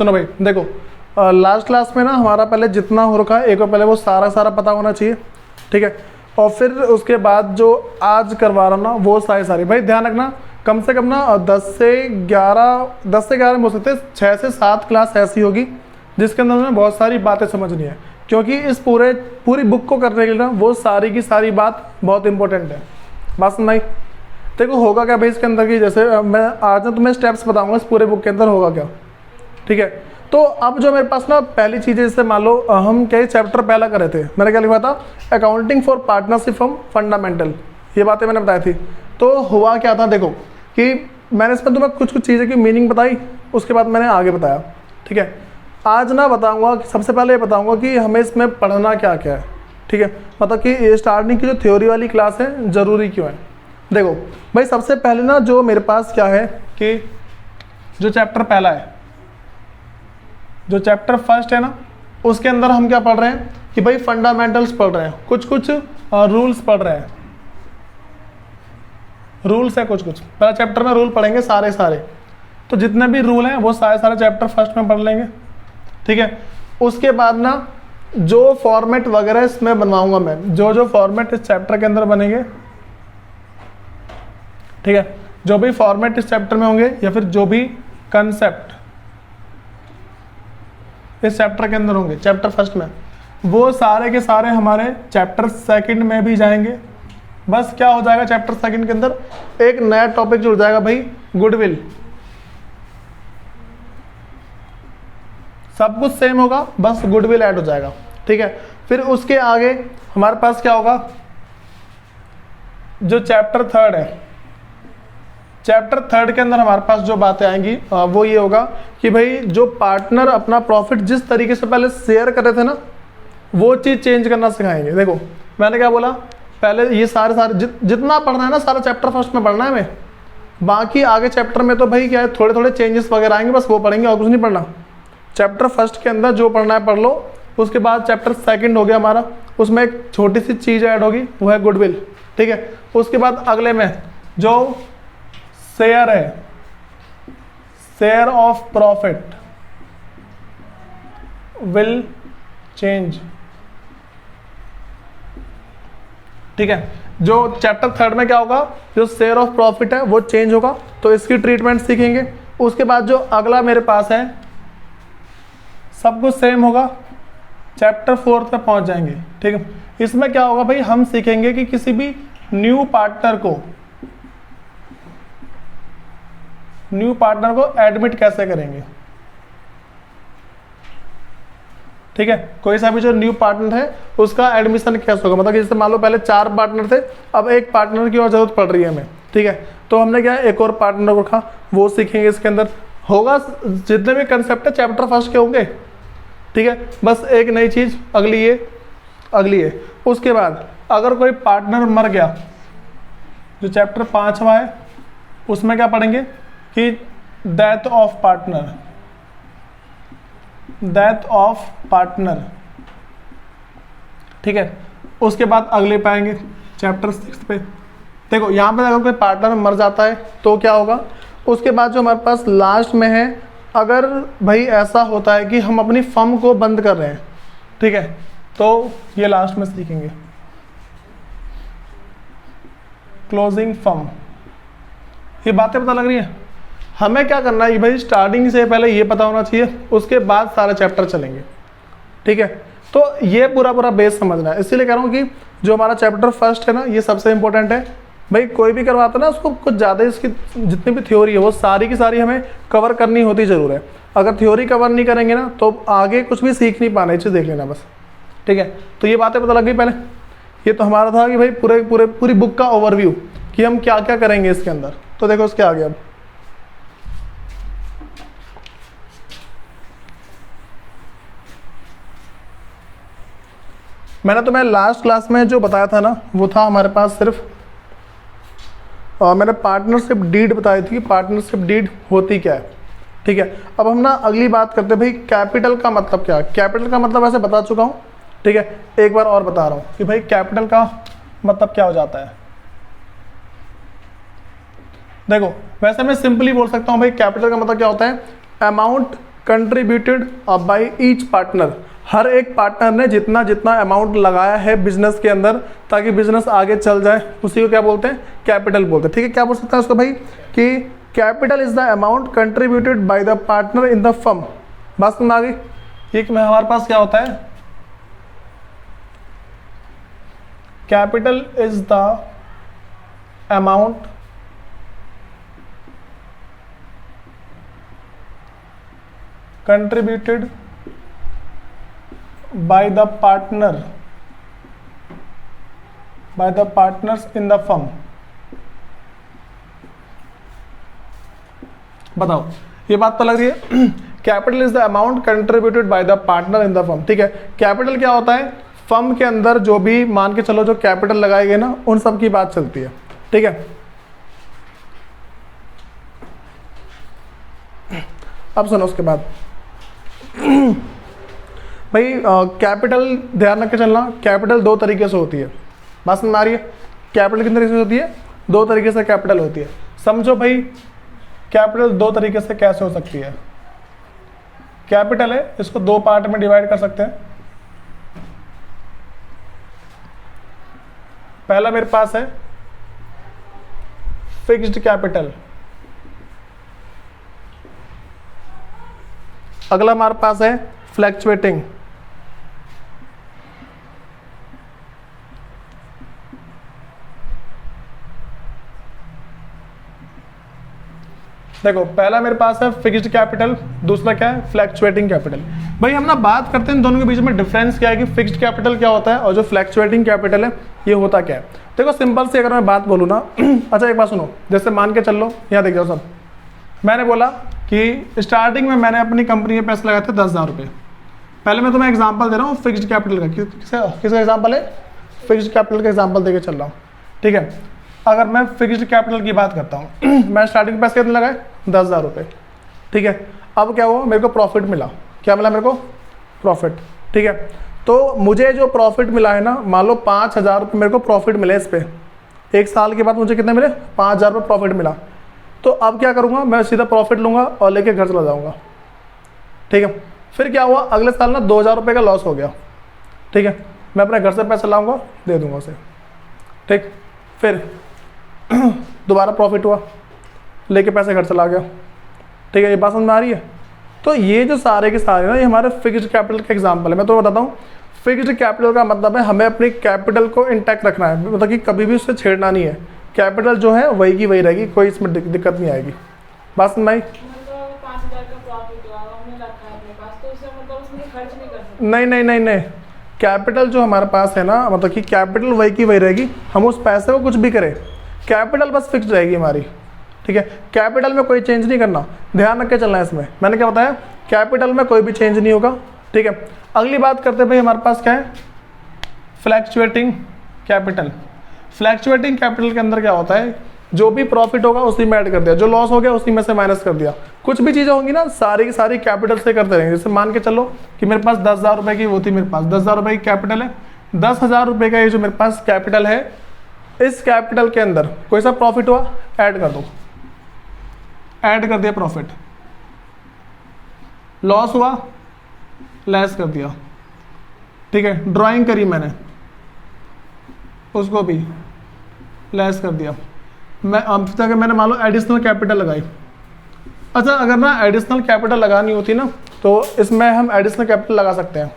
सुनो भाई देखो, लास्ट क्लास में ना हमारा पहले जितना हो रखा है एक बार पहले वो सारा सारा पता होना चाहिए, ठीक है। और फिर उसके बाद जो आज करवा रहा हूँ ना वो सारी भाई ध्यान रखना, कम से कम ना 10 से 11 में हो सकते हैं 6 से 7 क्लास ऐसी होगी जिसके अंदर हमें बहुत सारी बातें समझनी है, क्योंकि इस पूरी बुक को करने के लिए ना वो सारी की सारी बात बहुत इंपॉर्टेंट है। बात सुन भाई, देखो होगा क्या भाई इसके अंदर की, जैसे मैं आज ना तुम्हें स्टेप्स बताऊंगा इस पूरे बुक के अंदर होगा क्या, ठीक है। तो अब जो मेरे पास ना पहली चीज़ है, जैसे मान लो हम क्या चैप्टर पहला कर रहे थे, मैंने क्या लिखा था, accounting for partnership firm fundamental, ये बातें मैंने बताई थी। तो हुआ क्या था देखो कि मैंने इसमें तुम्हें कुछ चीज़ें की मीनिंग बताई, उसके बाद मैंने आगे बताया, ठीक है। आज ना बताऊंगा, सबसे पहले ये बताऊंगा कि हमें इसमें पढ़ना क्या क्या है, ठीक है। मतलब कि स्टार्टिंग की जो थ्योरी वाली क्लास है ज़रूरी क्यों है। देखो भाई सबसे पहले ना जो मेरे पास क्या है कि जो चैप्टर पहला है, जो चैप्टर फर्स्ट है ना, उसके अंदर हम क्या पढ़ रहे हैं कि भाई फंडामेंटल्स पढ़ रहे हैं, कुछ रूल्स पढ़ रहे हैं, रूल्स है कुछ पहला चैप्टर में रूल पढ़ेंगे सारे, तो जितने भी रूल हैं वो सारे चैप्टर फर्स्ट में पढ़ लेंगे, ठीक है। उसके बाद ना जो फॉर्मेट वगैरह इसमें बनवाऊंगा मैं, जो फॉर्मेट इस चैप्टर के अंदर बनेंगे, ठीक है, जो भी फॉर्मेट इस चैप्टर में होंगे या फिर जो भी कंसेप्ट इस चैप्टर के अंदर होंगे चैप्टर फर्स्ट में, वो सारे के सारे हमारे चैप्टर सेकंड में भी जाएंगे। बस क्या हो जाएगा चैप्टर सेकंड के अंदर एक नया टॉपिक जुड़ जाएगा भाई, गुडविल। सब कुछ सेम होगा, बस गुडविल ऐड हो जाएगा, ठीक है। फिर उसके आगे हमारे पास क्या होगा, जो चैप्टर थर्ड है, चैप्टर थर्ड के अंदर हमारे पास जो बातें आएंगी वो ये होगा कि भाई जो पार्टनर अपना प्रॉफिट जिस तरीके से पहले शेयर कर रहे थे ना, वो चीज़ चेंज करना सिखाएंगे। देखो मैंने क्या बोला, पहले ये सारे जितना पढ़ना है ना सारा चैप्टर फर्स्ट में पढ़ना है हमें, बाकी आगे चैप्टर में तो भाई क्या है थोड़े चेंजेस वगैरह आएंगे, बस वो पढ़ेंगे और कुछ नहीं पढ़ना। चैप्टर फर्स्ट के अंदर जो पढ़ना है पढ़ लो। उसके बाद चैप्टर सेकंड हो गया हमारा, उसमें एक छोटी सी चीज़ ऐड होगी, वो है गुडविल, ठीक है। उसके बाद अगले में जो शेयर है, share of profit will change, ठीक है। जो चैप्टर थर्ड में क्या होगा, जो शेयर ऑफ प्रॉफिट है वो चेंज होगा, तो इसकी ट्रीटमेंट सीखेंगे। उसके बाद जो अगला मेरे पास है सब कुछ सेम होगा, चैप्टर फोर्थ पे पहुंच जाएंगे, ठीक है। इसमें क्या होगा भाई, हम सीखेंगे कि किसी भी न्यू पार्टनर को एडमिट कैसे करेंगे, ठीक है। कोई सा भी जो न्यू पार्टनर है उसका एडमिशन कैसे होगा, मतलब कि जैसे मान लो पहले 4 पार्टनर थे, अब एक पार्टनर की और जरूरत पड़ रही है हमें, ठीक है। तो हमने क्या है एक और पार्टनर को रखा, वो सीखेंगे। इसके अंदर होगा जितने भी कंसेप्ट है चैप्टर फर्स्ट के होंगे, ठीक है। बस एक नई चीज अगली है। उसके बाद अगर कोई पार्टनर मर गया, जो चैप्टर 5वां है उसमें क्या पढ़ेंगे कि डेथ ऑफ पार्टनर, ठीक है। उसके बाद अगले पाएंगे चैप्टर 6 पे। देखो यहाँ पे अगर कोई पार्टनर मर जाता है तो क्या होगा। उसके बाद जो हमारे पास लास्ट में है, अगर भाई ऐसा होता है कि हम अपनी फर्म को बंद कर रहे हैं, ठीक है, तो ये लास्ट में सीखेंगे क्लोजिंग फर्म। ये बातें पता लग रही है। हमें क्या करना है भाई, स्टार्टिंग से पहले ये पता होना चाहिए, उसके बाद सारे चैप्टर चलेंगे, ठीक है। तो ये पूरा बेस समझना है, इसीलिए कह रहा हूँ कि जो हमारा चैप्टर फर्स्ट है ना ये सबसे इंपॉर्टेंट है भाई। कोई भी करवाता है ना उसको कुछ ज़्यादा इसकी जितनी भी थ्योरी है वो सारी की सारी हमें कवर करनी होती ज़रूर है। अगर थ्योरी कवर नहीं करेंगे ना तो आगे कुछ भी सीख नहीं पाने, चीज़ देख लेना बस, ठीक है। तो ये बातें पता लग गई पहले। ये तो हमारा था कि भाई पूरी बुक का ओवरव्यू कि हम क्या क्या करेंगे इसके अंदर। तो देखो उसके आगे अब मैंने तुम्हें लास्ट क्लास में जो बताया था ना वो था हमारे पास सिर्फ मैंने पार्टनरशिप डीड बताई थी, पार्टनरशिप डीड होती क्या है, ठीक है। अब हम ना अगली बात करते हैं भाई कैपिटल का मतलब क्या है। कैपिटल का मतलब वैसे बता चुका हूँ, ठीक है। एक बार और बता रहा हूँ कि भाई कैपिटल का मतलब क्या हो जाता है। देखो वैसे मैं सिंपली बोल सकता हूँ भाई कैपिटल का मतलब क्या होता है, amount contributed by each partner, हर एक पार्टनर ने जितना जितना अमाउंट लगाया है बिजनेस के अंदर ताकि बिजनेस आगे चल जाए, उसी को क्या बोलते हैं, कैपिटल बोलते हैं। ठीक है, क्या बोल सकते हैं उसको भाई कि capital is the amount contributed by the partner in the firm. बात समझ आ गई? ये कि हमारे पास क्या होता है, capital is the amount contributed by the partners in the firm। बताओ, ये बात तो लग रही है। Capital is the amount contributed by the partner in the firm. ठीक है, कैपिटल क्या होता है, फर्म के अंदर जो भी मान के चलो जो कैपिटल लगाए गए ना, उन सब की बात चलती है। ठीक है, अब सुनो उसके बाद भाई कैपिटल ध्यान रख के चलना, कैपिटल दो तरीके से होती है। बात समझ आ रही है? कैपिटल कितने तरीके से होती है, दो तरीके से कैपिटल होती है। समझो भाई कैपिटल दो तरीके से कैसे हो सकती है। कैपिटल है, इसको दो पार्ट में डिवाइड कर सकते हैं। पहला मेरे पास है फिक्स्ड कैपिटल, अगला हमारे पास है फ्लैक्चुएटिंग। देखो, पहला मेरे पास है फिक्स्ड कैपिटल, दूसरा क्या है, फ्लैक्चुएटिंग कैपिटल। भाई हम ना बात करते हैं इन दोनों के बीच में डिफरेंस क्या है कि फिक्स्ड कैपिटल क्या होता है और जो फ्लैक्चुएटिंग कैपिटल है ये होता क्या है। देखो सिंपल से अगर मैं बात बोलूँ ना अच्छा एक बात सुनो, जैसे मान के चल लो, यहाँ देख जाओ सब, मैंने बोला कि स्टार्टिंग में मैंने अपनी कंपनी में पैसे लगाए थे 10,000 रुपये। पहले मैं तुम्हें एग्जांपल दे रहा हूँ फिक्स्ड कैपिटल का, किसका एग्जांपल है, फिक्स्ड कैपिटल का एग्जांपल देके चल रहा हूँ। ठीक है, अगर मैं फिक्स्ड कैपिटल की बात करता हूँ मैं स्टार्टिंग में पैसे कितने लगाए, 10,000 रुपये। ठीक है, अब क्या हुआ, मेरे को प्रॉफिट मिला। क्या मिला मेरे को, प्रॉफिट। ठीक है, तो मुझे जो प्रॉफिट मिला है ना, मान लो 5,000 रुपये मेरे को प्रॉफिट मिले इस पर, एक साल के बाद मुझे कितने मिले, 5,000 रुपये प्रॉफिट मिला। तो अब क्या करूँगा, मैं सीधा प्रॉफिट लूँगा और लेके घर चला जाऊँगा। ठीक है, फिर क्या हुआ, अगले साल ना 2,000 रुपये का लॉस हो गया। ठीक है, मैं अपने घर से पैसा लाऊंगा, दे दूंगा उसे। ठीक, फिर दोबारा प्रॉफिट हुआ, लेके पैसे घर चला गया। ठीक है, ये बात समझ में आ रही है? तो ये जो सारे के सारे ना, ये हमारे फिक्स्ड कैपिटल का एग्जांपल है। मैं तो बताता हूँ, फिक्स्ड कैपिटल का मतलब है हमें अपनी कैपिटल को इंटैक्ट रखना है, मतलब कि कभी भी उससे छेड़ना नहीं है। कैपिटल जो है वही की वही रहेगी, कोई इसमें दिक्कत नहीं आएगी। बात समझ में आई? नहीं नहीं नहीं नहीं, कैपिटल जो हमारे पास है ना, मतलब कि कैपिटल वही की वही रहेगी, हम उस पैसे को कुछ भी करें, कैपिटल बस फिक्स रहेगी हमारी। ठीक है, कैपिटल में कोई चेंज नहीं करना, ध्यान रख के चलना है इसमें। मैंने क्या बताया, कैपिटल में कोई भी चेंज नहीं होगा। ठीक है, अगली बात करते हैं भाई, हमारे पास क्या है, फ्लैक्चुएटिंग कैपिटल। फ्लैक्चुएटिंग कैपिटल के अंदर क्या होता है, जो भी प्रॉफिट होगा उसी में ऐड कर दिया, जो लॉस हो गया उसी में से माइनस कर दिया। कुछ भी चीज़ें होंगी ना, सारी की सारी कैपिटल से करते रहेंगे। जैसे मान के चलो कि मेरे पास 10,000 रुपये की वो थी, मेरे पास 10,000 रुपये की कैपिटल है, 10,000 रुपये का ये जो मेरे पास कैपिटल है, इस कैपिटल के अंदर कोई सा प्रॉफिट हुआ, ऐड कर दो, ऐड कर दिया प्रॉफिट। लॉस हुआ, लेस कर दिया। ठीक है, ड्राइंग करी मैंने, उसको भी लेस कर दिया। मैं अब तक मैंने मान लो एडिशनल कैपिटल लगाई। अच्छा, अगर ना एडिशनल कैपिटल लगानी होती ना, तो इसमें हम एडिशनल कैपिटल लगा सकते हैं।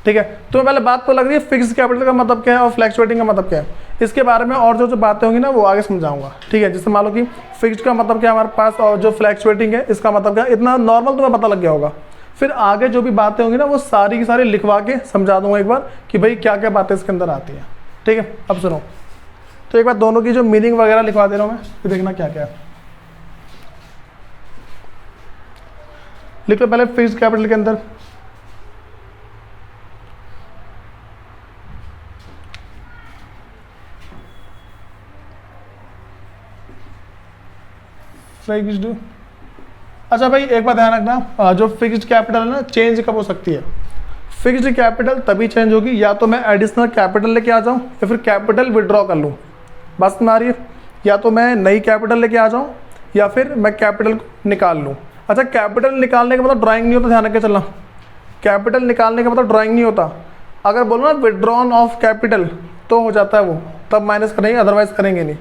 ठीक है, तो पहले बात तो लग रही है फिक्स्ड कैपिटल का मतलब क्या है और फ्लैक्चुएटिंग का मतलब क्या है, इसके बारे में और जो बातें होंगी ना वो आगे समझाऊंगा। ठीक है, जैसे मान लो कि फिक्स्ड का मतलब क्या हमारे पास और जो फ्लैक्चुएटिंग है इसका मतलब क्या, इतना नॉर्मल तुम्हें पता लग गया होगा। फिर आगे जो भी बातें होंगी ना वो सारी की सारी लिखवा के समझा दूंगा एक बार कि भाई क्या क्या बातें इसके अंदर आती हैं। ठीक है, अब सुनो, तो एक बार दोनों की जो मीनिंग वगैरह लिखवा दे रहा हूँ मैं, फिर देखना क्या क्या है। लिख लो पहले फिक्स्ड कैपिटल के अंदर फिक्स्ड। अच्छा भाई एक बात ध्यान रखना, जो फिक्स्ड कैपिटल है ना, चेंज कब हो सकती है। फिक्स्ड कैपिटल तभी चेंज होगी या तो मैं एडिशनल कैपिटल लेके आ जाऊं या फिर कैपिटल विड्रॉ कर लूं। बस में आ रही है, या तो मैं नई कैपिटल लेके आ जाऊं या फिर मैं कैपिटल को निकाल लूं। अच्छा, कैपिटल निकालने का मतलब ड्राइंग नहीं होता, ध्यान रख के चलना। कैपिटल निकालने का मतलब ड्राइंग नहीं होता। अगर बोलो ना विड्रॉन ऑफ कैपिटल तो हो जाता है वो, तब माइनस करेंगे, अदरवाइज करेंगे नहीं।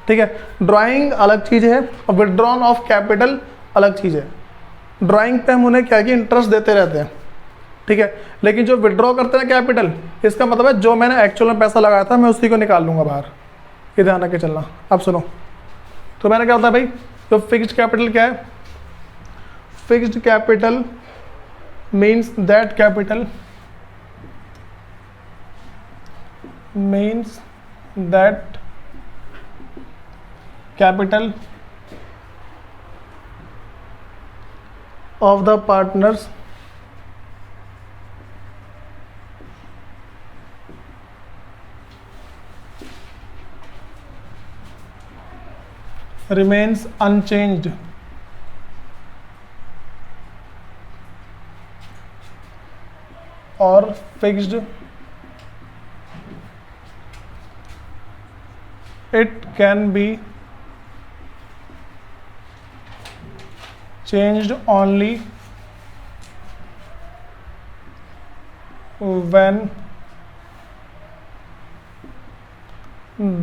ठीक है, ड्राइंग अलग चीज़ है और विड्रॉन ऑफ कैपिटल अलग चीज़ है। ड्राइंग पे हम उन्हें क्या कि इंटरेस्ट देते रहते हैं, ठीक है, लेकिन जो विड्रॉ करते हैं कैपिटल, इसका मतलब है जो मैंने एक्चुअल में पैसा लगाया था मैं उसी को निकाल लूँगा बाहर। ये ध्यान रख के चलना। अब सुनो, तो मैंने क्या होता है भाई, तो फिक्स्ड कैपिटल क्या है? Fixed capital means that capital of the partners remains unchanged or fixed. It can be changed only when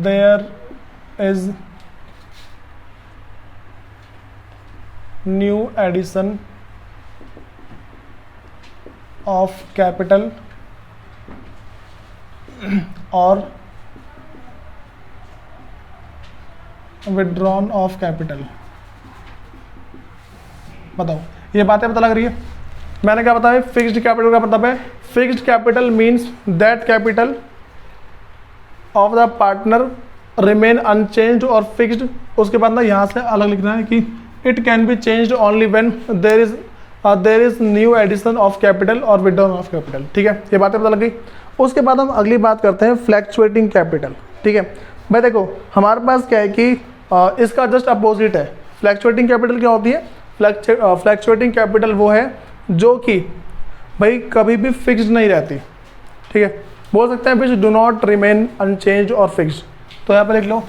there is new addition of capital or withdrawn of capital। बताओ, ये बातें पता लग रही है? मैंने क्या बताया? फिक्स्ड कैपिटल का मतलब है, fixed capital means that capital of the partner remain unchanged और फिक्स्ड। उसके बाद ना यहाँ से अलग लिखना है कि it can be changed only when there is new addition of capital और विड्रॉन ऑफ कैपिटल। ठीक है, ये बातें पता लग गई। उसके बाद हम अगली बात करते हैं फ्लैक्चुएटिंग कैपिटल। ठीक है भाई, देखो हमारे पास क्या है कि इसका जस्ट अपोजिट है। फ्लैक्चुएटिंग कैपिटल क्या होती है? फ्लैक्चुएटिंग कैपिटल वो है जो कि भाई कभी भी फिक्स्ड नहीं रहती। ठीक है, बोल सकते हैं which do not remain unchanged और फिक्स्ड। तो यहाँ पे लिख लो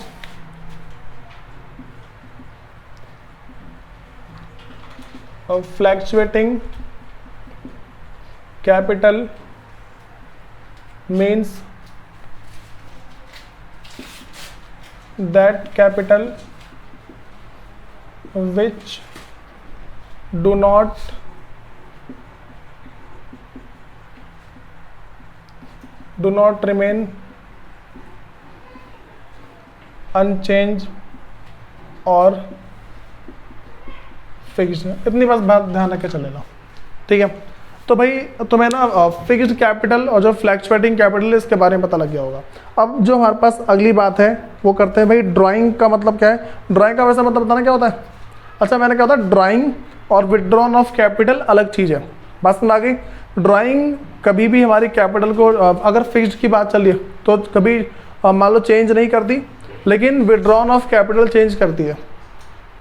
fluctuating capital means that capital which do not remain unchanged और फिक्स्ड। इतनी बस बात ध्यान रख के चले लो। ठीक है, तो भाई तुम्हें ना फिक्स्ड कैपिटल और जो फ्लैक्चुएटिंग कैपिटल इसके बारे में पता लग गया होगा। अब जो हमारे पास अगली बात है वो करते हैं भाई ड्राइंग का मतलब क्या है। ड्राइंग का वैसा मतलब बताना क्या होता है? अच्छा, मैंने क्या होता है, ड्राइंग और विड्रॉन ऑफ कैपिटल अलग चीज़ है। बात समझ आ गई? ड्राइंग कभी भी हमारी कैपिटल को अगर फिक्स्ड की बात चल रही है तो कभी मान लो चेंज नहीं करती, लेकिन विड्रॉन ऑफ कैपिटल चेंज करती है।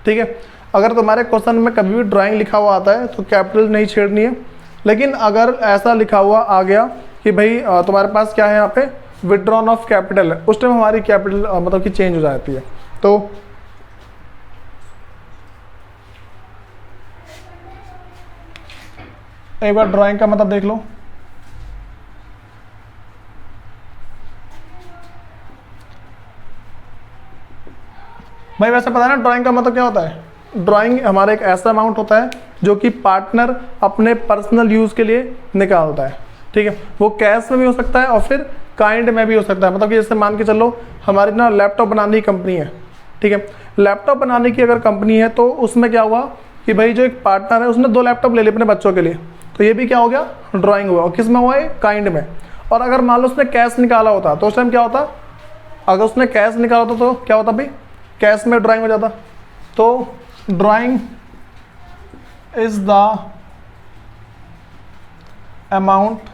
ठीक है, अगर तुम्हारे क्वेश्चन में कभी भी ड्राइंग लिखा हुआ आता है तो कैपिटल नहीं छेड़नी है, लेकिन अगर ऐसा लिखा हुआ आ गया कि भाई तुम्हारे पास क्या है यहाँ पे विड्रॉन ऑफ कैपिटल है, उस टाइम हमारी कैपिटल मतलब कि चेंज हो जाती है। तो एक बार ड्राइंग का मतलब देख लो। भाई वैसे पता है ना ड्राइंग का मतलब क्या होता है? ड्राइंग हमारा एक ऐसा अमाउंट होता है जो कि पार्टनर अपने पर्सनल यूज़ के लिए निकालता है। ठीक है, वो कैश में भी हो सकता है और फिर काइंड में भी हो सकता है। मतलब कि जैसे मान के चलो हमारी ना लैपटॉप बनाने की कंपनी है। ठीक है, लैपटॉप बनाने की अगर कंपनी है तो उसमें क्या हुआ कि भाई जो एक पार्टनर है उसने 2 लैपटॉप ले लिए अपने बच्चों के लिए, तो ये भी क्या हो गया? ड्राइंग हुआ। और किस में हुआ है? काइंड में। और अगर मान लो उसने कैश निकाला होता तो उस टाइम क्या होता? अगर उसने कैश निकाला होता तो क्या होता भाई? कैश में ड्राइंग हो जाता। तो drawing is the amount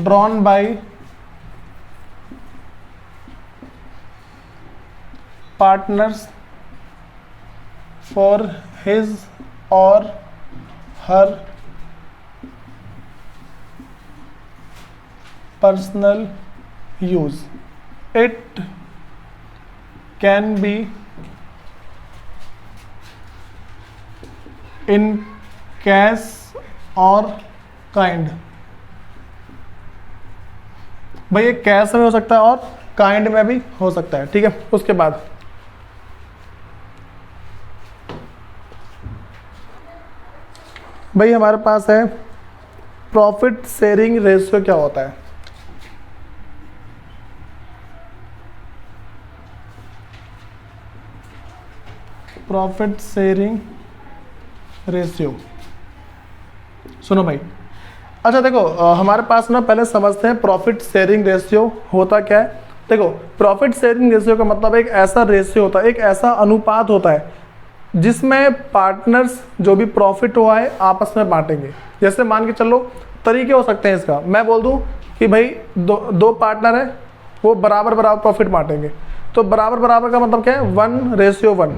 drawn by partners for his or her personal use. It can be in cash और काइंड। भाई ये कैश में हो सकता है और काइंड में भी हो सकता है, ठीक है। उसके बाद भाई हमारे पास है प्रॉफिट शेयरिंग रेशियो क्या होता है। प्रॉफिट शेयरिंग रेशियो, सुनो भाई। अच्छा देखो हमारे पास ना पहले समझते हैं प्रॉफिट शेयरिंग रेशियो होता क्या है। देखो प्रॉफिट शेयरिंग रेशियो का मतलब एक ऐसा रेशियो होता है, एक ऐसा अनुपात होता है जिसमें पार्टनर्स जो भी प्रॉफिट हुआ है आपस में बांटेंगे। जैसे मान के चलो तरीके हो सकते हैं इसका, मैं बोल दूं कि भाई दो पार्टनर है, वो बराबर बराबर प्रॉफिट बांटेंगे। तो बराबर बराबर का मतलब क्या है, 1:1,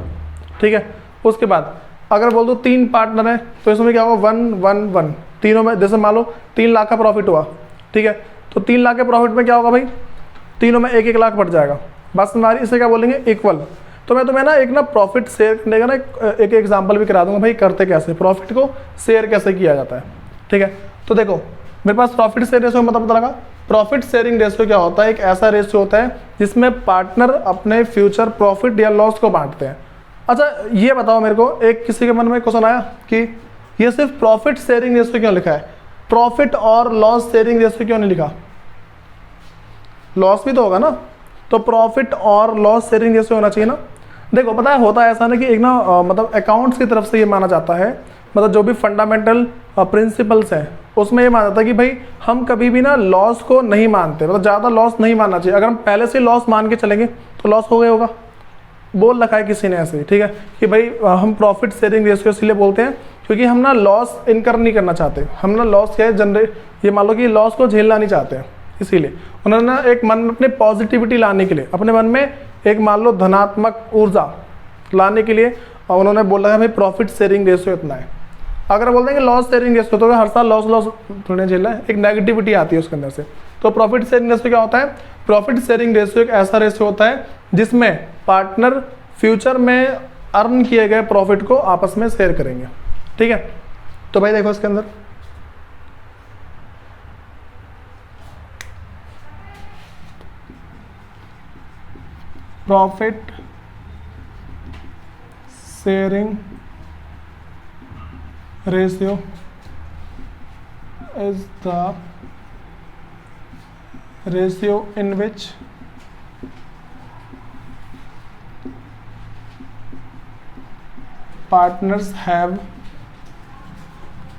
ठीक है। उसके बाद अगर बोल दो 3 पार्टनर है तो इसमें क्या होगा, 1:1। तीनों में जैसे मान लो 3 लाख का प्रॉफिट हुआ, ठीक है। तो 3 लाख के प्रॉफिट में क्या होगा भाई, तीनों में 1-1 लाख बढ़ जाएगा। बस हमारी इसे क्या बोलेंगे, इक्वल। तो मैं तुम्हें ना एक ना प्रॉफिट शेयर करने का ना एक एग्जांपल भी करा दूंगा भाई, करते कैसे, प्रॉफिट को शेयर कैसे किया जाता है, ठीक है। तो देखो मेरे पास प्रॉफिट शेयर रेशियो मतलब पता लगा। प्रॉफिट शेयरिंग रेशियो क्या होता है, एक ऐसा रेशियो होता है जिसमें पार्टनर अपने फ्यूचर प्रॉफिट या लॉस को बांटते हैं। अच्छा ये बताओ मेरे को, एक किसी के मन में क्वेश्चन आया कि ये सिर्फ प्रॉफिट शेयरिंग रेशियो क्यों लिखा है, प्रॉफिट और लॉस शेयरिंग रेशियो क्यों नहीं लिखा, लॉस भी तो होगा ना। तो प्रॉफिट और लॉस शेयरिंग रेशियो होना चाहिए ना। देखो पता है होता है ऐसा ना कि एक ना मतलब अकाउंट्स की तरफ से ये माना जाता है, मतलब जो भी फंडामेंटल प्रिंसिपल्स हैं उसमें ये माना जाता है कि भाई हम कभी भी ना लॉस को नहीं मानते, मतलब ज़्यादा लॉस नहीं मानना चाहिए। अगर हम पहले से लॉस मान के चलेंगे तो लॉस हो गया होगा, बोल रखा है किसी ने ऐसे ही, ठीक है, कि भाई हम प्रॉफिट शेयरिंग रेशियो इसलिए बोलते हैं क्योंकि हम ना लॉस इनकर नहीं करना चाहते। हम ना लॉस क्या है जनरेट, ये मान लो कि लॉस को झेलना नहीं चाहते हैं, इसीलिए उन्होंने ना एक मन में अपने पॉजिटिविटी लाने के लिए, अपने मन में एक मान लो धनात्मक ऊर्जा लाने के लिए और उन्होंने बोला है भाई प्रॉफिट शेयरिंग रेशियो इतना है। अगर बोल देंगे लॉस शेयरिंग रेशियो तो हर साल लॉस थोड़े झेलना है, एक नेगेटिविटी आती है उसके अंदर से। तो प्रॉफिट शेयरिंग रेशियो क्या होता है, प्रॉफिट शेयरिंग रेशियो एक ऐसा रेशियो होता है जिसमें पार्टनर फ्यूचर में अर्न किए गए प्रॉफिट को आपस में शेयर करेंगे, ठीक है। तो भाई देखो इसके अंदर profit sharing ratio is the ratio in which partners have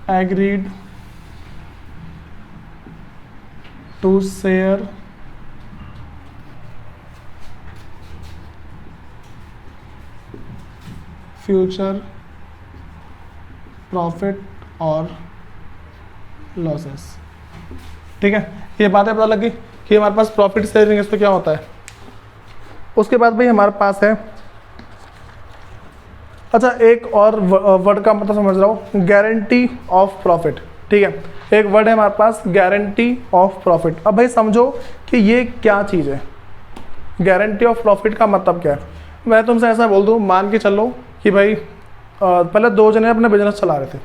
agreed to share future profit और लॉसेस, ठीक है। ये बातें पता लगी कि हमारे पास प्रॉफिट शेयरिंग रेशियो क्या होता है। उसके बाद भाई हमारे पास है, अच्छा एक और वर्ड का मतलब समझ रहा हूँ, गारंटी ऑफ प्रॉफिट, ठीक है। एक वर्ड है हमारे पास गारंटी ऑफ प्रॉफिट। अब भाई समझो कि ये क्या चीज़ है, गारंटी ऑफ प्रॉफिट का मतलब क्या है। मैं तुमसे ऐसा बोल दूँ, मान के चलो कि भाई पहले 2 जने अपने बिजनेस चला रहे थे,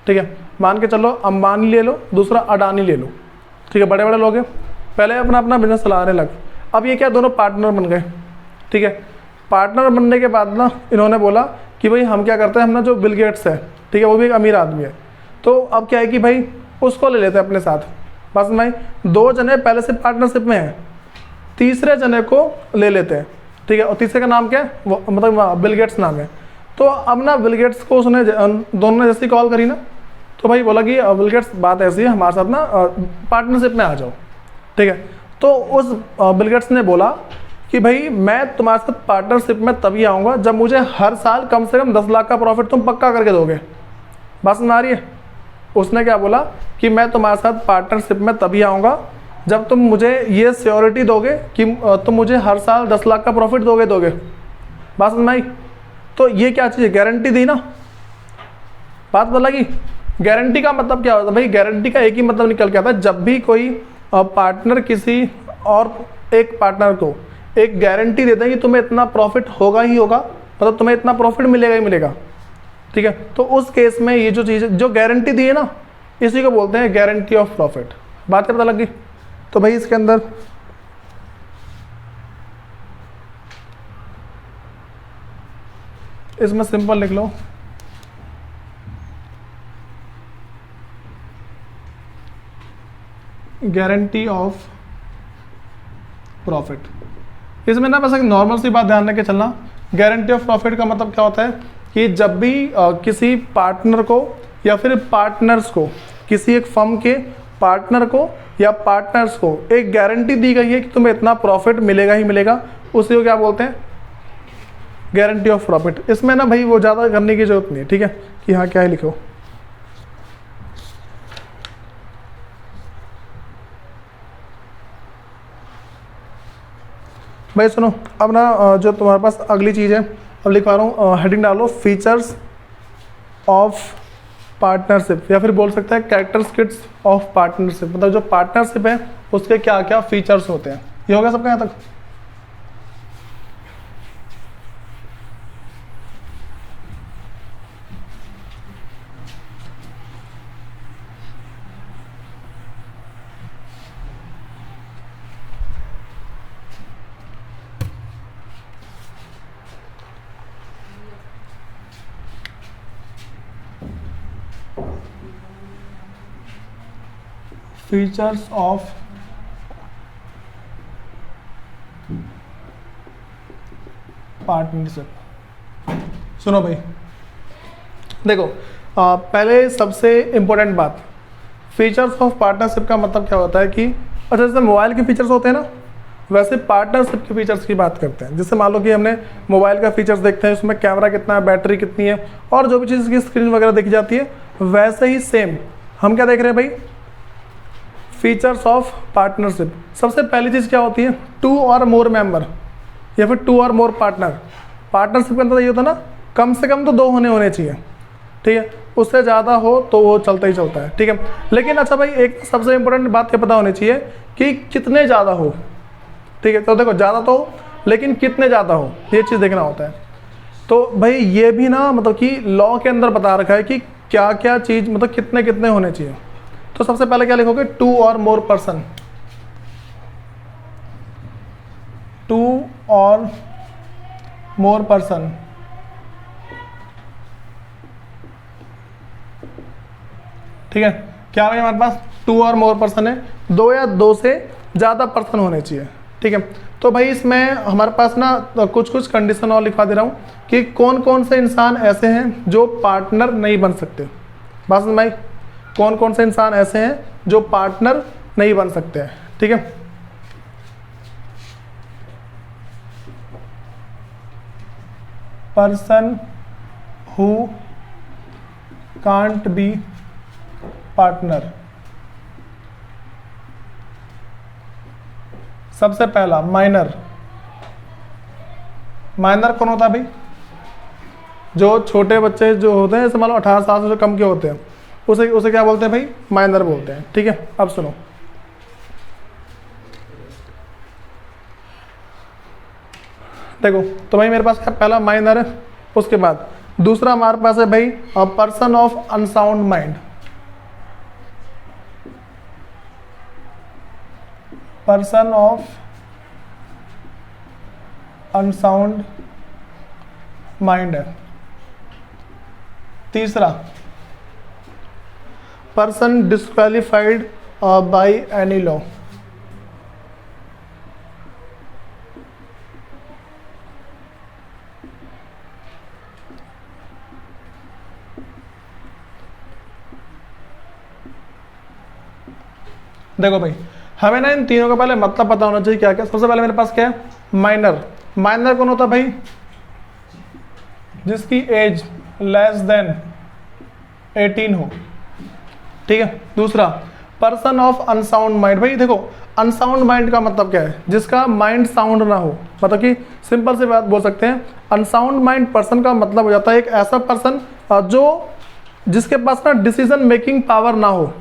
ठीक है। मान के चलो अंबानी ले लो, दूसरा अडानी ले लो, ठीक है, बड़े बड़े लोग हैं, पहले अपना अपना बिजनेस चलाने लग। अब ये क्या, दोनों पार्टनर बन गए, ठीक है। पार्टनर बनने के बाद ना इन्होंने बोला कि भाई हम क्या करते हैं, हम ना जो बिल गेट्स है, ठीक है, वो भी एक अमीर आदमी है, तो अब क्या है कि भाई उसको ले लेते हैं अपने साथ। बस भाई 2 जने पहले से पार्टनरशिप में हैं, तीसरे जने को ले लेते हैं, ठीक है। और तीसरे का नाम क्या है, वो मतलब बिल गेट्स नाम है। तो अब ना बिल गेट्स को उसने दोनों ने जैसी कॉल करी ना, तो भाई बोला कि बिल गेट्स बात ऐसी है, हमारे साथ ना पार्टनरशिप में आ जाओ, ठीक है। तो उस बिल गेट्स ने बोला कि भाई मैं तुम्हारे साथ पार्टनरशिप में तभी आऊँगा जब मुझे हर साल कम से कम 10 लाख का प्रॉफिट तुम पक्का करके दोगे। बात समझ आ रही है। उसने क्या बोला कि मैं तुम्हारे साथ पार्टनरशिप में तभी आऊँगा जब तुम मुझे ये श्योरिटी दोगे कि तुम मुझे हर साल 10 लाख का प्रॉफिट दोगे। बात समझ आई। तो ये क्या चीज़ है, गारंटी दी ना, बात बोला। गारंटी का मतलब क्या होता है भाई, गारंटी का एक ही मतलब निकल के आता है, जब भी कोई पार्टनर किसी और एक पार्टनर को एक गारंटी देता है कि तुम्हें इतना प्रॉफिट होगा ही होगा, मतलब तुम्हें इतना प्रॉफिट मिलेगा ही मिलेगा, ठीक है। तो उस केस में ये जो चीज़ जो गारंटी दी है ना, इसी को बोलते हैं गारंटी ऑफ प्रॉफिट। बात क्या पता लग गई? तो भाई इसके अंदर इसमें सिंपल लिख लो, गारंटी ऑफ प्रॉफिट। इसमें ना बस एक नॉर्मल सी बात ध्यान रख के चलना, गारंटी ऑफ प्रॉफिट का मतलब क्या होता है कि जब भी किसी पार्टनर को या फिर पार्टनर्स को, किसी एक फर्म के पार्टनर को या पार्टनर्स को एक गारंटी दी गई है कि तुम्हें इतना प्रॉफिट मिलेगा ही मिलेगा, उसी को क्या बोलते हैं? Guarantee of profit. इसमें ना भाई वो ज़्यादा करने की जरूरत नहीं है, ठीक है, कि हाँ क्या है लिखो। भाई सुनो, अब ना जो तुम्हारे पास अगली चीज़ है, अब लिखवा रहा हूँ, हेडिंग डालो फीचर्स ऑफ पार्टनरशिप, या फिर बोल सकते हैं कैरेक्टरिस्टिक्स ऑफ पार्टनरशिप। मतलब जो पार्टनरशिप है उसके क्या क्या फीचर्स होते हैं। ये हो गया सबका यहाँ तक? Features of partnership. सुनो भाई, देखो पहले सबसे इम्पोर्टेंट बात, फीचर्स ऑफ पार्टनरशिप का मतलब क्या होता है कि अच्छा जैसे मोबाइल के फीचर्स होते हैं ना, वैसे पार्टनरशिप के फीचर्स की बात करते हैं। जैसे मान लो कि हमने मोबाइल का फीचर्स देखते हैं, उसमें कैमरा कितना है, बैटरी कितनी है, और जो भी चीज़ की स्क्रीन वगैरह देखी जाती है, वैसे ही सेम हम क्या देख रहे हैं भाई? Features of partnership. सबसे पहली चीज़ क्या होती है? 2 और मोर मेंबर या फिर 2 और मोर पार्टनर। पार्टनरशिप के अंदर ये होता है ना, कम से कम तो 2 होने चाहिए, ठीक है, उससे ज़्यादा हो तो वो चलता ही चलता है, ठीक है। लेकिन अच्छा भाई एक सबसे इंपॉर्टेंट बात ये पता होनी चाहिए कि कितने ज़्यादा हो, ठीक है। तो देखो ज़्यादा तो हो, लेकिन कितने ज़्यादा हो ये चीज़ देखना होता है। तो भाई ये भी ना मतलब कि लॉ के अंदर बता रखा है कि क्या क्या चीज़ मतलब कितने कितने होने चाहिए। तो सबसे पहले क्या लिखोगे? 2 और मोर पर्सन, 2 और मोर पर्सन, ठीक है। क्या है हमारे पास? 2 और मोर पर्सन है, 2 या 2 से ज़्यादा पर्सन होने चाहिए, ठीक है। तो भाई इसमें हमारे पास ना कुछ कुछ कंडीशन और लिखवा दे रहा हूँ कि कौन कौन से इंसान ऐसे हैं जो पार्टनर नहीं बन सकते। बात समझ भाई, कौन कौन से इंसान ऐसे हैं जो पार्टनर नहीं बन सकते हैं, ठीक है। Person who can't be partner. सबसे पहला माइनर। माइनर कौन होता है भाई? जो छोटे बच्चे जो होते हैं, जैसे मान लो 18 साल से जो कम के होते हैं, उसे उसे क्या बोलते हैं भाई? माइनर बोलते हैं, ठीक है। अब सुनो, देखो तो भाई मेरे पास क्या पहला माइनर है, उसके बाद दूसरा हमारे पास है भाई person of unsound mind. Person of unsound mind है। तीसरा person disqualified bye any law. देखो भाई हमें ना इन तीनों का पहले मतलब पता होना चाहिए क्या क्या। सबसे पहले मेरे पास क्या है? माइनर। माइनर कौन होता है भाई? जिसकी एज लेस देन 18 हो, ठीक है। दूसरा पर्सन ऑफ अनसाउंड माइंड। भाई देखो अनसाउंड माइंड का मतलब क्या है? जिसका माइंड साउंड ना हो। मतलब कि सिंपल सी बात बोल सकते हैं, अनसाउंड माइंड पर्सन का मतलब हो जाता है एक ऐसा पर्सन जो जिसके पास ना डिसीजन मेकिंग पावर ना हो।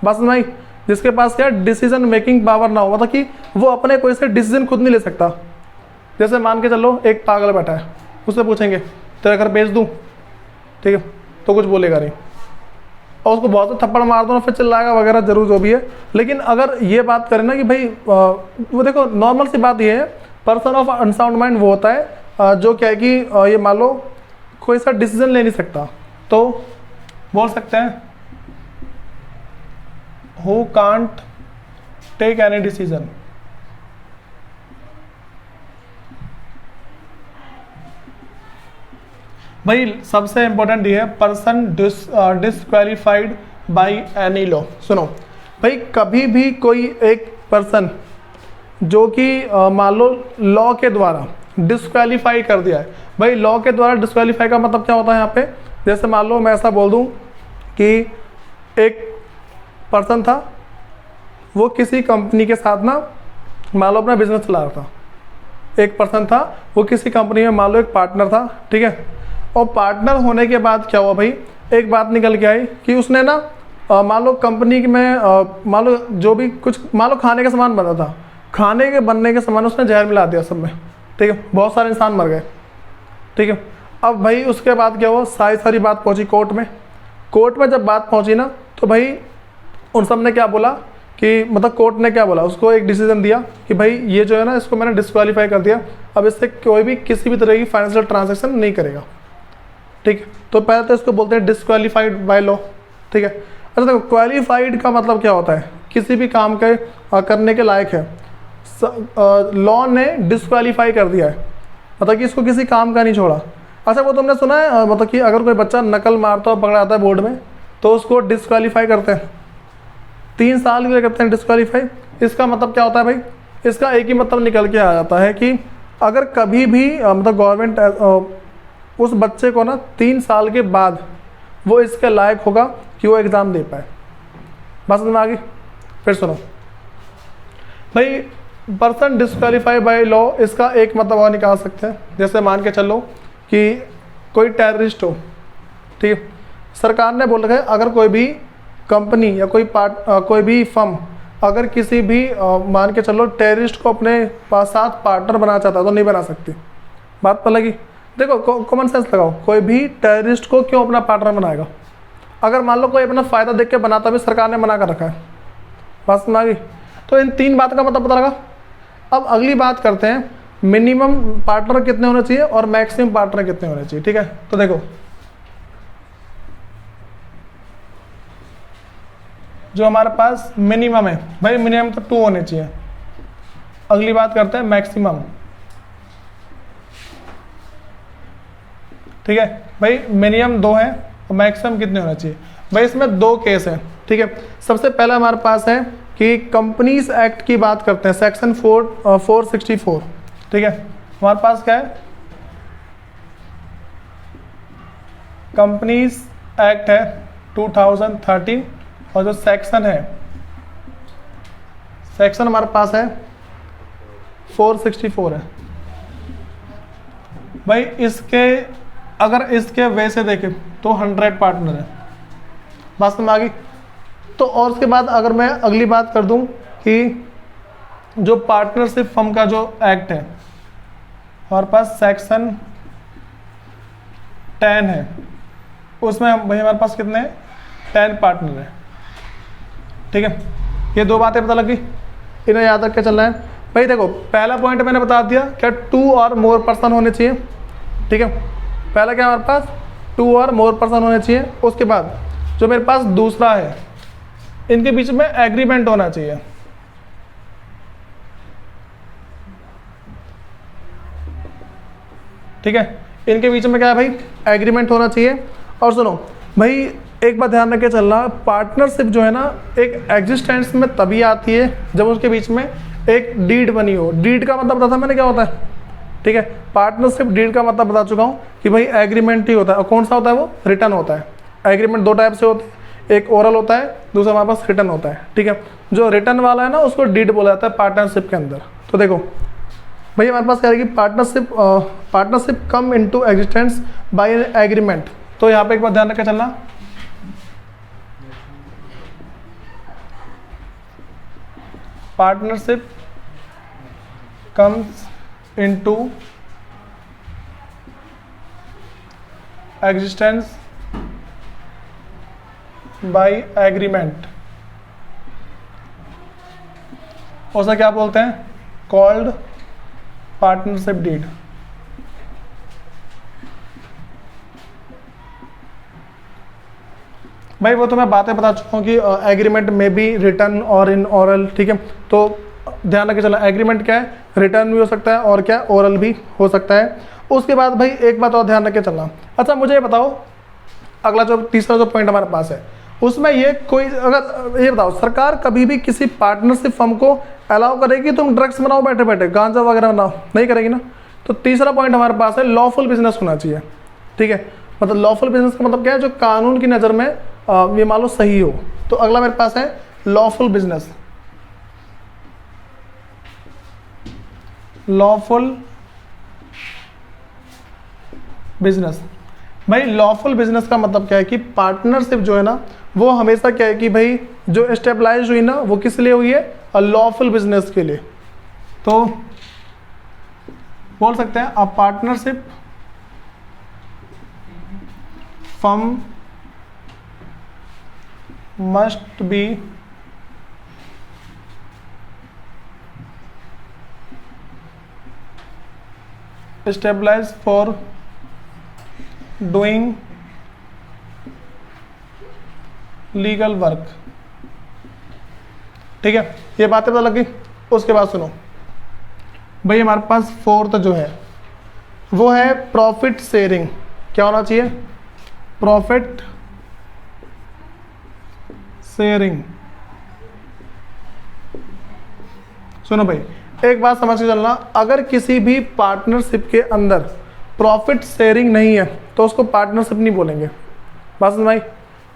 बस भाई जिसके पास क्या डिसीजन मेकिंग पावर ना हो, मतलब कि वो अपने कोई से डिसीजन खुद नहीं ले सकता। जैसे मान के चलो एक पागल बैठा है, उससे पूछेंगे तेरा घर बेच दूं, ठीक है, तो कुछ बोलेगा नहीं, और उसको बहुत से थप्पड़ मार दो ना फिर चिल्लाएगा वगैरह, जरूर जो भी है। लेकिन अगर ये बात करें ना कि भाई वो देखो नॉर्मल सी बात ये है, पर्सन ऑफ अनसाउंड माइंड वो होता है जो क्या है कि ये मान लो कोई सा डिसीजन ले नहीं सकता, तो बोल सकते हैं who can't take any decision. भाई सबसे इंपॉर्टेंट ये है person disqualified by any law. सुनो भाई, कभी भी कोई एक पर्सन जो कि मान लो लॉ के द्वारा डिस्क्वालीफाई कर दिया है। भाई लॉ के द्वारा डिस्क्वालीफाई का मतलब क्या होता है यहाँ पे, जैसे मान लो मैं ऐसा बोल दूँ कि एक पर्सन था, वो किसी कंपनी के साथ ना मान लो अपना बिजनेस चला रहा था। एक पर्सन था, वो किसी कंपनी में मान लो एक पार्टनर था, ठीक है। और पार्टनर होने के बाद क्या हुआ भाई, एक बात निकल के आई कि उसने ना मान लो कंपनी में मान लो जो भी कुछ मान लो खाने का सामान बना था, खाने के बनने के सामान उसने जहर मिला दिया सब में, ठीक है। बहुत सारे इंसान मर गए, ठीक है। अब भाई उसके बाद क्या हुआ, सारी बात पहुंची कोर्ट में। कोर्ट में जब बात पहुंची ना, तो भाई उन सब ने क्या बोला कि मतलब कोर्ट ने क्या बोला, उसको एक डिसीजन दिया कि भाई ये जो है ना, इसको मैंने डिस्क्वालीफाई कर दिया, अब इससे कोई भी किसी भी तरह की फाइनेंशियल ट्रांजैक्शन नहीं करेगा, ठीक है। तो पहले तो इसको बोलते हैं डिस्क्वालीफाइड बाय लॉ, ठीक है। अच्छा देखो, क्वालिफाइड का मतलब क्या होता है, किसी भी काम के करने के लायक है। लॉ ने डिस्क्वालीफाई कर दिया है, मतलब कि इसको किसी काम का नहीं छोड़ा। अच्छा वो तुमने सुना है मतलब कि अगर कोई बच्चा नकल मारता और पकड़ा आता है बोर्ड में, तो उसको डिस्क्वालीफाई करते हैं, 3 साल के लिए करते हैं डिस्क्वालीफाई। इसका मतलब क्या होता है भाई, इसका एक ही मतलब निकल के आ जाता है कि अगर कभी भी मतलब गवर्नमेंट उस बच्चे को ना 3 साल के बाद वो इसके लायक होगा कि वो एग्ज़ाम दे पाए। बात समझ में आ गई? फिर सुनो भाई, पर्सन डिस्क्वालीफाई बाय लॉ, इसका एक मतलब और निकाल सकते हैं। जैसे मान के चलो कि कोई टेररिस्ट हो, ठीक है। सरकार ने बोल रखा है अगर कोई भी कंपनी या कोई भी फर्म अगर किसी भी मान के चलो टेररिस्ट को अपने साथ पार्टनर बनाना चाहता है तो नहीं बना सकती। बात पर लगी? देखो कॉमन सेंस लगाओ, कोई भी टेररिस्ट को क्यों अपना पार्टनर बनाएगा? अगर मान लो कोई अपना फ़ायदा देख के बनाता भी, सरकार ने मना कर रखा है। बात समझ आ गई? तो इन 3 बात का मतलब पता लगा। अब अगली बात करते हैं, मिनिमम पार्टनर कितने होने चाहिए और मैक्सिमम पार्टनर कितने होने चाहिए, ठीक है। तो देखो जो हमारे पास मिनिमम है भाई, मिनिमम तो 2 होने चाहिए। अगली बात करते हैं मैक्सिमम, ठीक है भाई। मिनिमम 2 है और मैक्सिमम कितने होना चाहिए भाई? इसमें 2 केस हैं, ठीक है। सबसे पहला हमारे पास है कि कंपनीज एक्ट की बात करते हैं, सेक्शन 464, ठीक है। हमारे पास क्या है, कंपनीज एक्ट है 2013, और जो सेक्शन है, सेक्शन हमारे पास है 464 है भाई। इसके अगर इसके वैसे देखें तो 100 पार्टनर है। बात समझ में आ गई? तो और उसके बाद अगर मैं अगली बात कर दूं कि जो पार्टनरशिप फर्म का जो एक्ट है, हमारे पास सेक्शन 10 है, उसमें भाई हमारे पास कितने हैं? 10 पार्टनर है, ठीक है। ये 2 बातें पता लगी, इन्हें याद रख के चलना है भाई। देखो पहला पॉइंट मैंने बता दिया, क्या 2 और मोर पर्सन होने चाहिए, ठीक है। पहला क्या हमारे पास 2 और मोर पर्सन होने चाहिए। उसके बाद जो मेरे पास दूसरा है, इनके बीच में एग्रीमेंट होना चाहिए, ठीक है। इनके बीच में क्या है भाई? एग्रीमेंट होना चाहिए। और सुनो भाई, एक बात ध्यान रख के चलना, पार्टनरशिप जो है ना एक एग्जिस्टेंस में तभी आती है जब उसके बीच में एक डीड बनी हो। डीड का मतलब बता था मैंने क्या होता है, ठीक है। पार्टनरशिप डीड का मतलब बता चुका हूँ कि भाई एग्रीमेंट ही होता है। और कौन सा होता है वो? रिटर्न होता है। एग्रीमेंट 2 टाइप से होते हैं, एक ओरल होता है, दूसरा हमारे पास रिटर्न होता है, ठीक है। जो रिटर्न वाला है ना उसको डीड बोला जाता है पार्टनरशिप के अंदर। तो देखो भाई हमारे पास क्या है कि partnership come into existence by agreement. तो यहाँ पे एक बात ध्यान रख के चलना, partnership comes into existence by agreement, उसे क्या बोलते हैं, कॉल्ड पार्टनरशिप डीड। भाई वो तो मैं बातें बता चुका हूँ कि एग्रीमेंट में बी रिटर्न और इन ओरल, ठीक है। तो ध्यान रखिए, चलो एग्रीमेंट क्या है, रिटर्न भी हो सकता है और क्या ओरल भी हो सकता है। उसके बाद भाई एक बात और ध्यान रख के चलना। अच्छा मुझे ये बताओ, अगला जो तीसरा जो पॉइंट हमारे पास है उसमें ये कोई, अगर ये बताओ सरकार कभी भी किसी पार्टनरशिप फर्म को अलाउ करेगी तुम ड्रग्स बनाओ बैठे बैठे, गांजा वगैरह बनाओ, नहीं करेगी ना। तो तीसरा पॉइंट हमारे पास है लॉफुल बिजनेस होना चाहिए, ठीक है। मतलब लॉफुल बिजनेस का मतलब क्या है, जो कानून की नज़र में ये मान लो सही हो। तो अगला मेरे पास है लॉफुल बिजनेस, लॉफुल बिजनेस। भाई लॉफुल बिजनेस का मतलब क्या है कि पार्टनरशिप जो है ना वो हमेशा क्या है कि भाई जो एस्टेब्लाइज हुई ना वो किस लिए हुई है, लॉफुल बिजनेस के लिए। तो बोल सकते हैं a partnership firm must be established for doing legal work, ठीक है। ये बातें पता लगी। उसके बाद सुनो भाई, हमारे पास फोर्थ जो है वो है प्रॉफिट शेयरिंग। क्या होना चाहिए, प्रॉफिट शेयरिंग। सुनो भाई एक बात समझ के चलना, अगर किसी भी पार्टनरशिप के अंदर प्रॉफिट शेयरिंग नहीं है तो उसको पार्टनरशिप नहीं बोलेंगे। बात समझ भाई,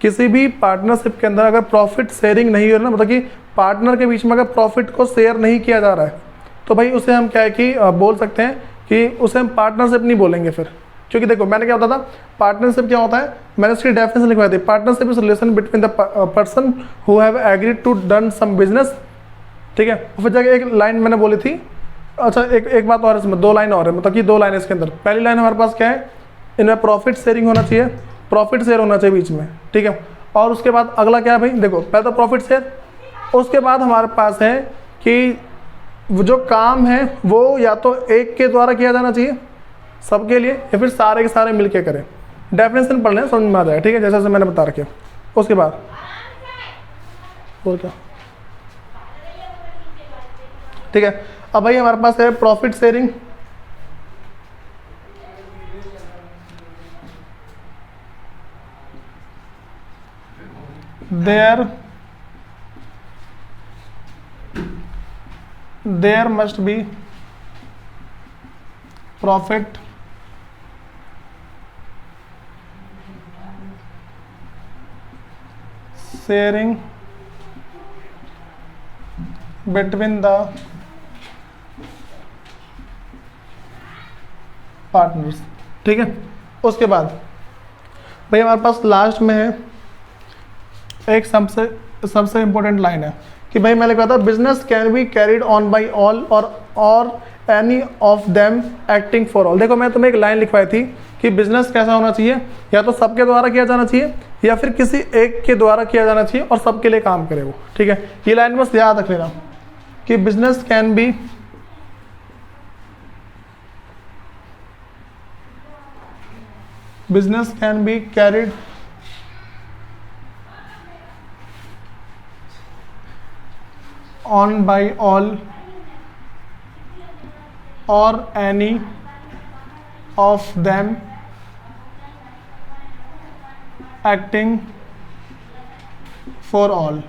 किसी भी पार्टनरशिप के अंदर अगर प्रॉफिट शेयरिंग नहीं हो रहा ना, मतलब कि पार्टनर के बीच में अगर प्रॉफिट को शेयर नहीं किया जा रहा है तो भाई उसे हम क्या है कि बोल सकते हैं कि उसे हम पार्टनरशिप नहीं बोलेंगे फिर। क्योंकि देखो मैंने क्या होता था, पार्टनरशिप क्या होता है, मैंने उसकी डेफिनेशन लिखवाई थी, partnership is relation between the person who have agreed to done some business, ठीक है। फिर जाके एक लाइन मैंने बोली थी, अच्छा एक बात और इसमें, दो लाइन और है, मतलब कि दो लाइन इसके अंदर। पहली लाइन हमारे पास क्या है, इनमें प्रॉफिट शेयरिंग होना चाहिए, प्रॉफिट शेयर होना चाहिए बीच में, ठीक है। और उसके बाद अगला क्या है भाई, देखो पहले तो प्रॉफिट शेयर, उसके बाद हमारे पास है कि वो जो काम है वो या तो एक के द्वारा किया जाना चाहिए सबके लिए, या फिर सारे के सारे मिलके करें। डेफिनेशन पढ़ लें, समझ में आ जाए, ठीक है, जैसे जैसे मैंने बता रखे। उसके बाद और क्या, ठीक है। अब भाई हमारे पास है profit sharing, there must be profit sharing between the partners, ठीक है। उसके बाद भाई हमारे पास लास्ट में है एक सबसे इंपॉर्टेंट लाइन है कि भाई मैंने कहा था business can be carried on by all और any of them acting for all. देखो मैं तुम्हें एक लाइन लिखवाई थी कि बिजनेस कैसा होना चाहिए, या तो सबके द्वारा किया जाना चाहिए या फिर किसी एक के द्वारा किया जाना चाहिए और सबके लिए काम करे वो, ठीक है। ये लाइन बस याद रख लेना कि business can be carried on by all or any of them acting for all,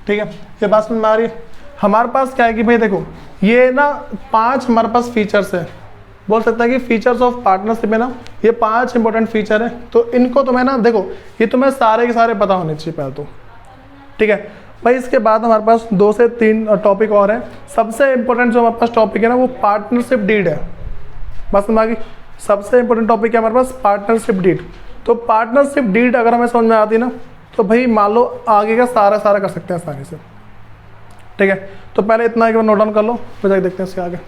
ठीक है। ये बात समझ में आ रही है। हमारे पास क्या है कि भाई देखो ये ना 5 हमारे पास फीचर्स है, बोल सकता है कि फीचर्स ऑफ पार्टनरशिप है ना, ये 5 इंपॉर्टेंट फीचर है। तो इनको तुम्हें ना देखो ये तुम्हें सारे के सारे पता होने चाहिए पहले तो, ठीक है भाई। इसके बाद हमारे पास 2 से 3 टॉपिक और हैं। सबसे इंपॉर्टेंट जो हमारे पास टॉपिक है ना वो पार्टनरशिप डीड है। बस समझ आ गई, सबसे इंपॉर्टेंट टॉपिक है हमारे पास पार्टनरशिप डीड। तो पार्टनरशिप डीड अगर हमें समझ में आती ना तो भाई मान लो आगे का सारा कर सकते हैं आसानी से, ठीक है। तो पहले इतना एक बार नोट डाउन कर लो, फिर जाके देखते हैं इसके आगे।